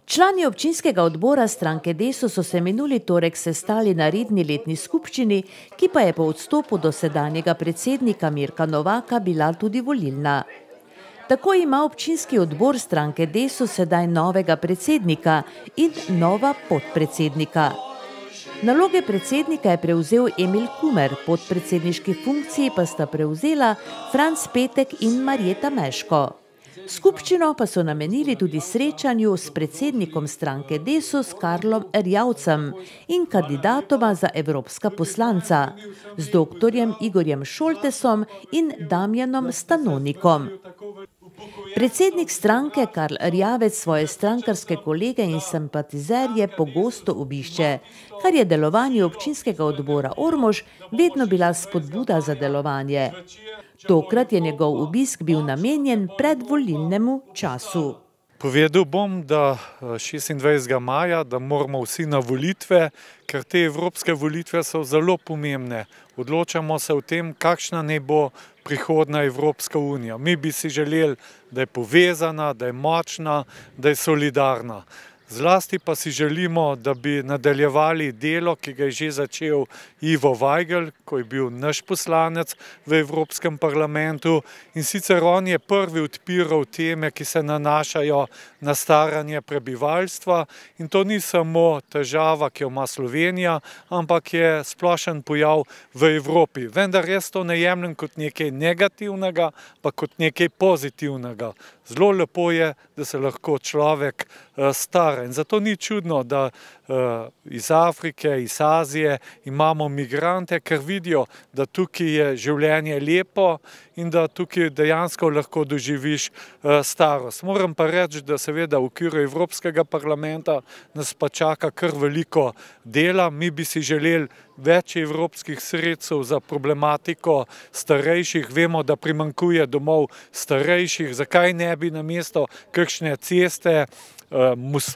Člani občinskega odbora stranke Desus so se minuli torek sestali na redni letni skupščini, ki pa je po odstopu dosedanjega predsednika Mirka Novaka bila tudi volilna. Tako ima občinski odbor stranke Desus sedaj novega predsednika in nova podpredsednika. Naloge predsednika je prevzel Emil Kumer, podpredsedniški funkciji pa sta prevzela Franc Petek in Marjeta Meško. Skupščino pa so namenili tudi srečanju s predsednikom stranke Desus Karlom Erjavcem in kandidatoma za evropska poslanca, z doktorjem Igorjem Šoltesom in Damjanom Stanonikom. Predsednik stranke Karl Erjavec svoje strankarske kolege in simpatizerje pogosto obišče, kar je delovanju občinskega odbora Ormož vedno bila spodbuda za delovanje. Tokrat je njegov obisk bil namenjen predvolilnemu času. Povedal bom, da 26. maja, da moramo vsi na volitve, ker te evropske volitve so zelo pomembne. Odločamo se o tem, kakšna naj bo prihodna Evropska unija. Mi bi si želeli, da je povezana, da je močna, da je solidarna. Zlasti pa si želimo, da bi nadaljevali delo, ki ga je že začel Ivo Vajgl, ko je bil naš poslanec v Evropskem parlamentu, in sicer on je prvi odpiral teme, ki se nanašajo na staranje prebivalstva, in to ni samo težava, ki jo ima Slovenija, ampak je splošen pojav v Evropi. Vendar jaz to ne jemljem kot nekaj negativnega, pa kot nekaj pozitivnega. Zelo lepo je, da se lahko človek stara. In zato ni čudno, da iz Afrike, iz Azije imamo migrante, ker vidijo, da tukaj je življenje lepo in da tukaj dejansko lahko doživiš starost. Moram pa reči, da seveda v okviru Evropskega parlamenta nas pa čaka kar veliko dela. Mi bi si želeli več evropskih sredstev za problematiko starejših. Vemo, da primanjkuje domov starejših. Zakaj ne bi namesto kakšne ceste,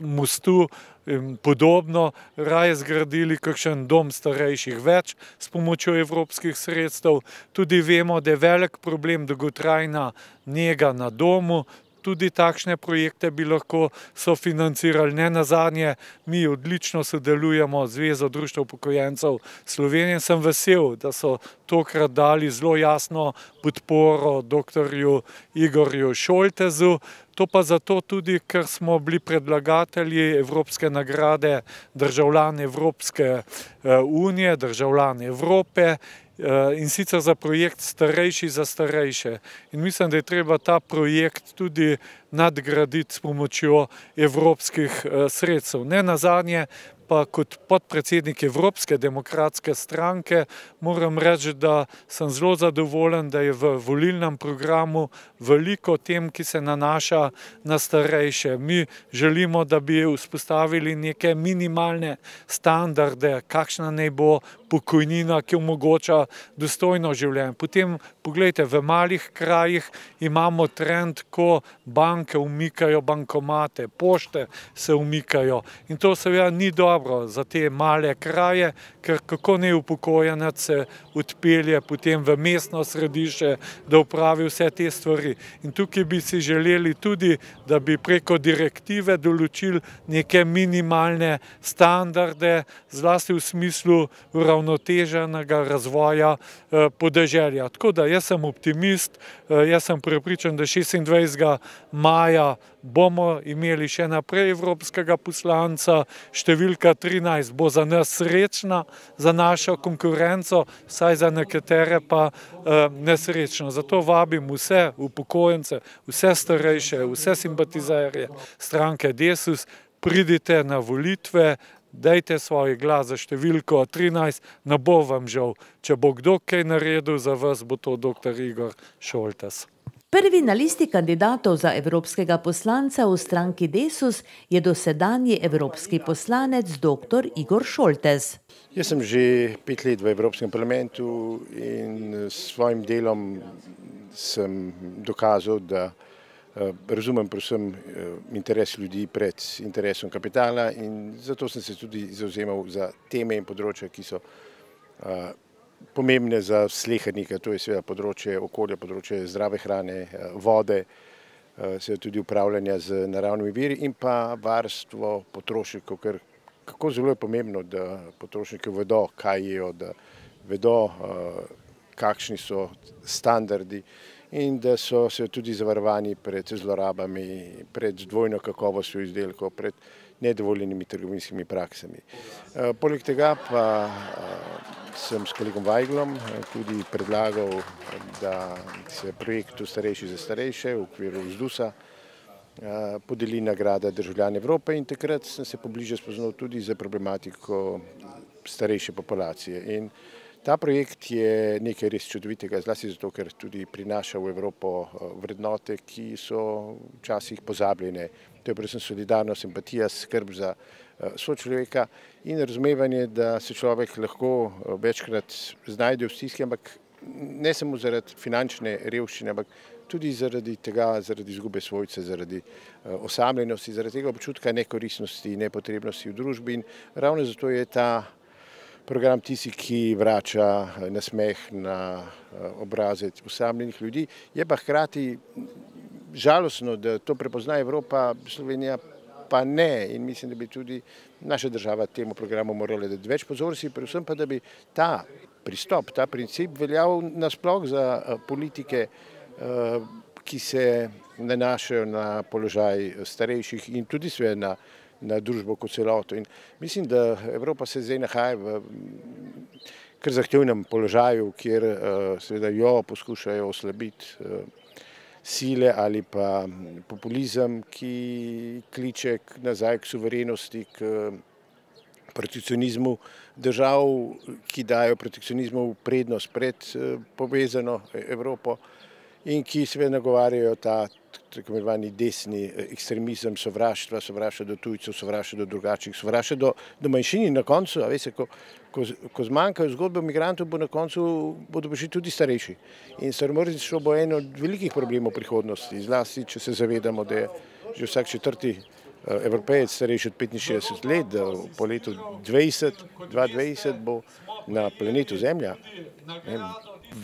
mostu in podobno raje zgradili kakšen dom starejših več s pomočjo evropskih sredstev. Tudi vemo, da je velik problem dolgotrajna nega na domu. Tudi takšne projekte bi lahko sofinancirali. Ne nazadnje, mi odlično sodelujemo z Zvezo društev upokojencev Slovenije. Sem vesel, da so tokrat dali zelo jasno podporo doktorju Igorju Šoltesu. To pa zato tudi, ker smo bili predlagatelji Evropske nagrade državljan Evropske unije, državljan Evrope, in sicer za projekt Starejši za starejše. In mislim, da je treba ta projekt tudi nadgraditi s pomočjo evropskih sredstev. Ne nazadnje pa kot podpredsednik Evropske demokratske stranke moram reči, da sem zelo zadovoljen, da je v volilnem programu veliko tem, ki se nanaša na starejše. Mi želimo, da bi vzpostavili neke minimalne standarde, kakšna naj bo pokojnina, ki omogoča dostojno življenje. Potem, poglejte, v malih krajih imamo trend, ko banke umikajo bankomate, pošte se umikajo. In to seveda ni dobro za te male kraje, ker kako naj upokojenec se odpelje potem v mestno središče, da opravi vse te stvari. In tukaj bi si želeli tudi, da bi preko direktive določili neke minimalne standarde, zlasti v smislu uravnoteženega razvoja podeželja. Tako da jaz sem optimist, jaz sem prepričan, da 26. maja bomo imeli še naprej evropskega poslanca. Številka 13 bo za nas srečna, za našo konkurenco, vsaj za nekatere pa nesrečno. Zato vabim vse upokojence, vse starejše, vse simpatizerje stranke Desus, pridite na volitve, dajte svoj glas za številko 13, ne bo vam žal. Če bo kdo kaj naredil za vas, bo to dr. Igor Šoltes. Prvi na listi kandidatov za evropskega poslanca v stranki Desus je dosedanji evropski poslanec dr. Igor Šoltes. Jaz sem že 5 let v Evropskem parlamentu in s svojim delom sem dokazal, da razumem predvsem interes ljudi pred interesom kapitala, in zato sem se tudi zavzemal za teme in področja, ki so pomembne za slehernika. To je seveda področje okolja, področje zdrave hrane, vode, seveda tudi upravljanja z naravnimi viri in pa varstvo potrošnikov, ker kako zelo je pomembno, da potrošniki vedo, kaj jejo, da vedo, kakšni so standardi in da so se tudi zavarovani pred zlorabami, pred dvojno kakovostjo izdelkov, pred nedovoljenimi trgovinskimi praksami. Poleg tega pa sem s kolegom Vajglom tudi predlagal, da se projektu Starejši za starejše v okviru ZDUS-a podeli nagrada Državljan Evrope in takrat sem se pobliže spoznal tudi za problematiko starejše populacije. In ta projekt je nekaj res čudovitega, zlasti zato, ker tudi prinaša v Evropo vrednote, ki so včasih pozabljene. To je predvsem solidarnost, empatija, skrb za sočloveka in razumevanje, da se človek lahko večkrat znajde v stiski, ampak ne samo zaradi finančne revščine, ampak tudi zaradi tega, zaradi izgube svojce, zaradi osamljenosti, zaradi tega občutka nekoristnosti, nepotrebnosti v družbi in ravno zato je ta program tisti, ki vrača nasmeh na obraze osamljenih ljudi. Je pa hkrati žalostno, da to prepozna Evropa, Slovenija pa ne in mislim, da bi tudi naša država temu programu morala dati več pozornosti, predvsem pa, da bi ta pristop, ta princip veljal nasploh za politike, ki se nanašajo na položaj starejših in tudi seveda na družbo kot celoto. In mislim, da Evropa se zdaj nahaja v kar zahtevnem položaju, kjer seveda jo poskušajo oslabiti sile ali pa populizem, ki kliče nazaj k suverenosti, k protekcionizmu držav, ki dajo protekcionizmu prednost pred povezano Evropo in ki seveda nagovarjajo ta tako imenovani desni ekstremizem, sovraštva do tujcev, sovraštva do drugačnih, sovraštva do manjšin in na koncu, a veste, ko zmanjkajo zgodbe o migrantov, na koncu bodo prišli tudi starejši. In staromorništvo bo eno od velikih problemov prihodnosti, zlasti, če se zavedamo, da je že vsak četrti Evropejec starejši od 65 let, da po letu 2020 bo na planetu Zemlja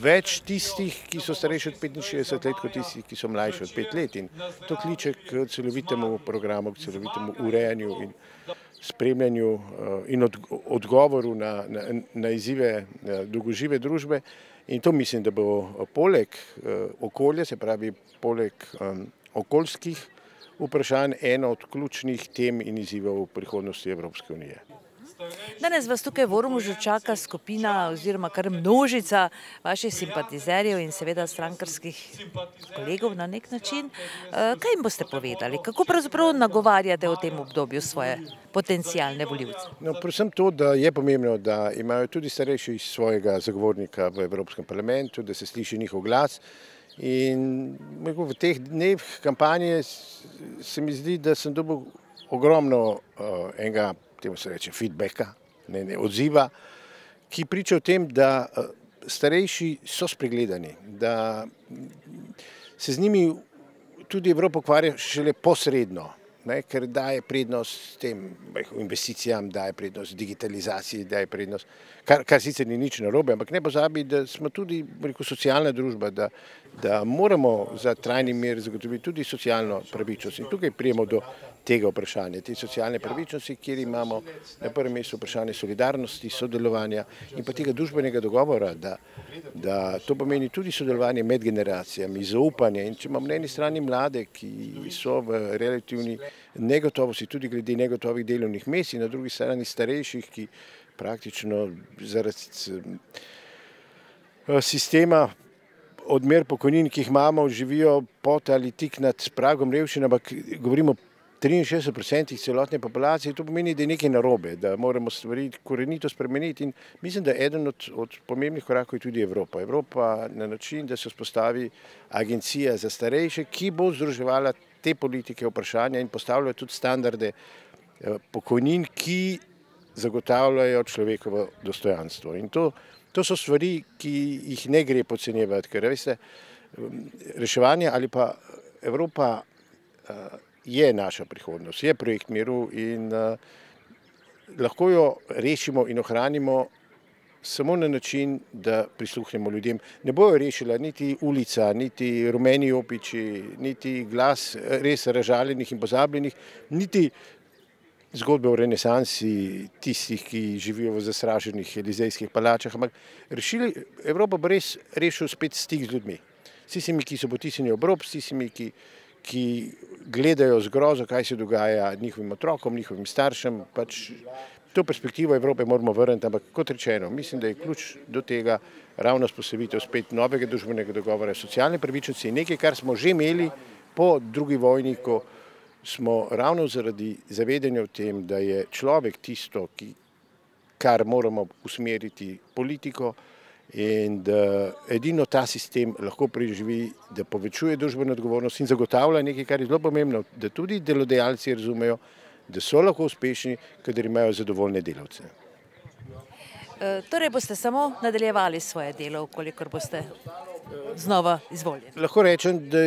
več tistih, ki so starejši od 65 let, kot tistih, ki so mlajši od 5 let. In to kliče k celovitemu programu, k celovitemu urejanju in spremljanju in odgovoru na izzive dolgožive družbe. In to mislim, da bo poleg okolja, se pravi poleg okoljskih vprašanj, eno od ključnih tem in izzivov prihodnosti Evropske unije. Danes vas tukaj v Ormožu čaka skupina oziroma kar množica vaših simpatizerjev in seveda strankarskih kolegov na nek način. Kaj jim boste povedali? Kako pravzaprav nagovarjate v tem obdobju svoje potencialne volivce? No, predvsem to, da je pomembno, da imajo tudi starejši svojega zagovornika v Evropskem parlamentu, da se sliši njihov glas. In v teh dneh kampanje se mi zdi, da sem dobil ogromno enega, temu se reče, feedbacka, odziva, ki priča o tem, da starejši so spregledani, da se z njimi tudi Evropa ukvarja šele posredno, ker daje prednost tem investicijam, daje prednost digitalizaciji, daje prednost, kar sicer ni nič narobe, ampak ne pozabi, da smo tudi socialna družba, da moramo za trajni mir zagotoviti tudi socialno pravičnost. In tukaj prijemo do tega vprašanja, te socialne pravičnosti, kjer imamo na prvem mestu vprašanje solidarnosti, sodelovanja in pa tega družbenega dogovora, da to pomeni tudi sodelovanje med generacijami, zaupanje. In če imamo na eni strani mlade, ki so v relativni negotovosti, tudi glede negotovih delovnih mest, in na drugi strani starejših, ki praktično zaradi sistema odmer pokojnin, ki jih imamo, živijo pod ali tik nad pragom revščine, ampak govorimo 63% celotne populacije, to pomeni, da je nekaj narobe, da moramo stvari korenito spremeniti in mislim, da eden od pomembnih korakov je tudi Evropa. Evropa na način, da se vzpostavi agencija za starejše, ki bo združevala te politike vprašanja in postavljajo tudi standarde pokojnin, ki zagotavljajo človekovo dostojanstvo. In to so stvari, ki jih ne gre podcenjevati, ker veste, reševanje ali pa Evropa je naša prihodnost, je projekt miru in lahko jo rešimo in ohranimo samo na način, da prisluhnemo ljudem. Ne bojo rešila niti ulica, niti rumeni jopiči, niti glas res razžaljenih in pozabljenih, niti zgodbe o renesansi tistih, ki živijo v zasraženih elizejskih palačah, ampak Evropa bo res rešil spet stik z ljudmi. S tistimi, ki so potisnjeni ob rob, s tistimi, ki gledajo z grozo, kaj se dogaja njihovim otrokom, njihovim staršem. Pač to perspektivo Evrope moramo vrniti, ampak kot rečeno, mislim, da je ključ do tega ravno vzpostavitev spet novega družbenega dogovora, socialne pravičnosti, nekaj, kar smo že imeli po drugi vojni, ko smo ravno zaradi zavedanja o tem, da je človek tisto, kar moramo usmeriti politiko, in da edino ta sistem lahko preživi, da povečuje družbeno odgovornost in zagotavlja nekaj, kar je zelo pomembno, da tudi delodajalci razumejo, da so lahko uspešni, kadar imajo zadovoljne delavce. Torej boste samo nadaljevali svoje delo, kolikor boste znova izvoljeni? Lahko rečem, da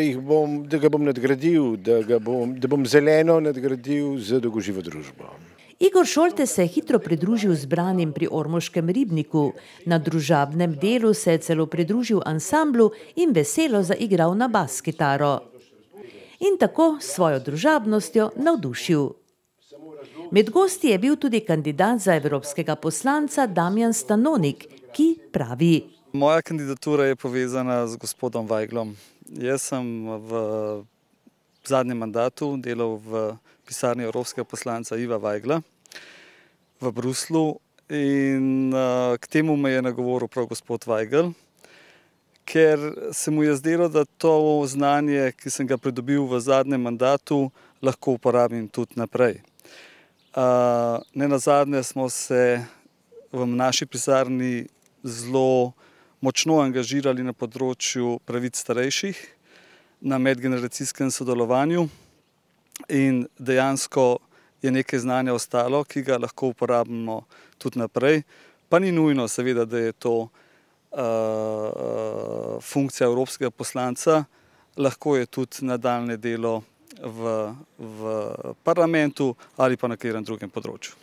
ga bom nadgradil, da bom zeleno nadgradil z dolgoživo družbo. Igor Šoltes se je hitro pridružil zbranim pri ormoškem ribniku. Na družabnem delu se je celo pridružil ansamblu in veselo zaigral na bas kitaro. In tako s svojo družabnostjo navdušil. Med gosti je bil tudi kandidat za evropskega poslanca Damjan Stanonik, ki pravi: Moja kandidatura je povezana z gospodom Vajglom. Jaz sem v zadnjem mandatu delal v pisarni evropskega poslanca Iva Vajgla v Bruslu in k temu me je nagovoril prav gospod Vajgl, ker se mu je zdelo, da to znanje, ki sem ga pridobil v zadnjem mandatu, lahko uporabim tudi naprej. Nenazadnje smo se v naši pisarni zelo močno angažirali na področju pravic starejših, na medgeneracijskem sodelovanju in dejansko je nekaj znanja ostalo, ki ga lahko uporabimo tudi naprej. Pa ni nujno seveda, da je to funkcija evropskega poslanca, lahko je tudi nadaljnje delo v parlamentu ali pa na katerem drugem področju.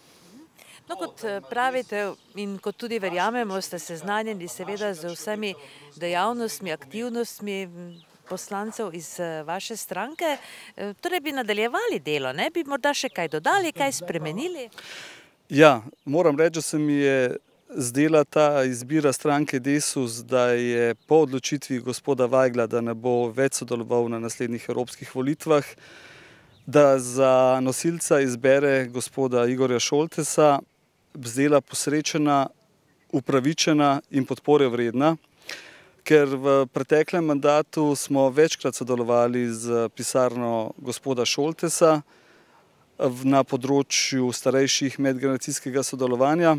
No, kot pravite in kot tudi verjamemo, ste seznanjeni seveda z vsemi dejavnostmi, aktivnostmi poslancev iz vaše stranke. Torej bi nadaljevali delo, ne? Bi morda še kaj dodali, kaj spremenili? Ja, moram reči, da se mi je zdela ta izbira stranke Desus, da je po odločitvi gospoda Vajgla, da ne bo več sodeloval na naslednjih evropskih volitvah, da za nosilca izbere gospoda Igorja Šoltesa, zdela posrečena, upravičena in podpore vredna, ker v preteklem mandatu smo večkrat sodelovali z pisarno gospoda Šoltesa na področju starejših medgeneracijskega sodelovanja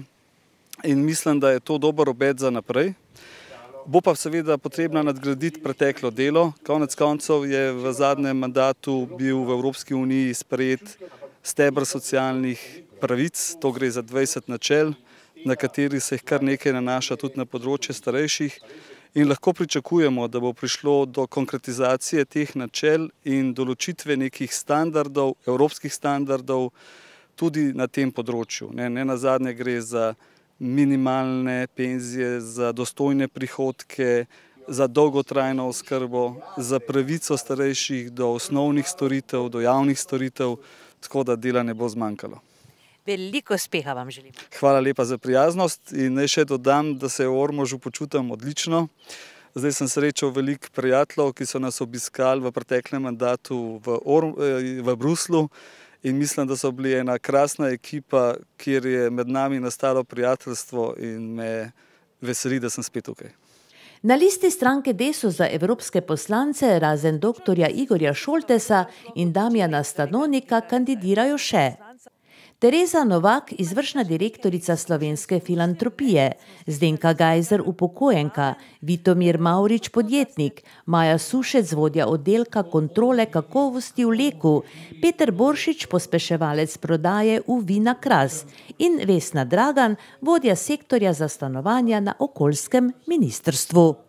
in mislim, da je to dober obet za naprej. Bo pa seveda potrebno nadgraditi preteklo delo. Konec koncev je v zadnjem mandatu bil v Evropski uniji sprejet steber socialnih pravic, to gre za 20 načel, na kateri se jih kar nekaj nanaša tudi na področje starejših in lahko pričakujemo, da bo prišlo do konkretizacije teh načel in določitve nekih standardov, evropskih standardov tudi na tem področju. Nenazadnje gre za minimalne penzije, za dostojne prihodke, za dolgotrajno oskrbo, za pravico starejših do osnovnih storitev, do javnih storitev, tako da dela ne bo zmanjkalo. Veliko uspeha vam želim. Hvala lepa za prijaznost in naj še dodam, da se v Ormožu počutim odlično. Zdaj sem srečal veliko prijateljev, ki so nas obiskali v preteklem mandatu v Bruslu in mislim, da so bili ena krasna ekipa, kjer je med nami nastalo prijateljstvo in me veseli, da sem spet tukaj. Na listi stranke Desus za evropske poslance razen doktorja Igorja Šoltesa in Damjana Stanonika kandidirajo še Tereza Novak, izvršna direktorica Slovenske filantropije, Zdenka Gajzer, upokojenka, Vitomir Mavrič, podjetnik, Maja Sušec, vodja oddelka kontrole kakovosti v Leku, Peter Boršič, pospeševalec prodaje v Vina Kras in Vesna Dragan, vodja sektorja za stanovanja na okoljskem ministrstvu.